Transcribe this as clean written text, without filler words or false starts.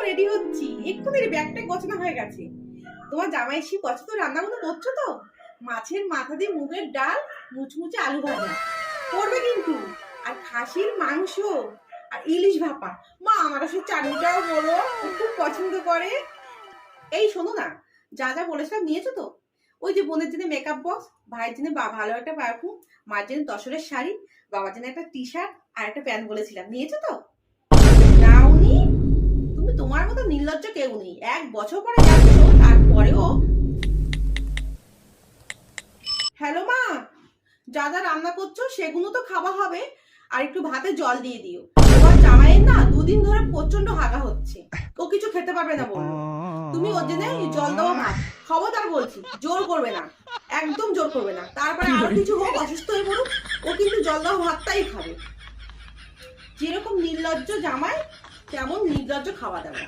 Ready হচ্ছি, এক্ষুনি ব্যাগটা গোছানো হয়ে গেছে। তোমার জামাই এসে পছন্দ রান্নাগুলো করছো তো? মাছের মাথা দিয়ে মুগের ডাল, মুচমুচে আলু ভাজা করবে কিন্তু, আর খাসির মাংস আর ইলিশ ভাপা। মা আমার সে চাটনিটাও বলো, ও খুব পছন্দ করে। এই শোনো না, যা যা বলেছিলাম নিয়েছো তো? ওই যে বোনের জন্য মেকআপ বক্স, ভাইয়ের জন্য ভালো একটা পারফিউম, মার জন্য তসরের শাড়ি, বাবার জন্য একটা টি শার্ট আর একটা প্যান্ট বলেছিলাম, নিয়েছো তো? নাওনি? তুমি তোমার মতো নির্লজ্জ কেউ নেই। 1 বছর পরে যাচ্ছ, তারপরেও। হ্যালো মা, যা যা রান্না করছো সেগুলো তো খাওয়া হবে, আর একটু ভাতে জল দিয়ে দিও। তোমার জামাইয়ের না 2 দিন ধরে প্রচন্ড হাগা হচ্ছে, ও কিছু খেতে পারবে না বললো। তুমি ওর জন্য জল দেওয়া ভাত, খবরদার বলছি, জোর করবে না, একদম জোর করবে না। তারপরে আরো কিছু হোক, অসুস্থ হয়ে পড়ুক, ও কিন্তু জল দেওয়া ভাতটাই খাবে। যেরকম নির্লজ্জ জামাই, তেমন নির্লজ্জ খাওয়া দাওয়া।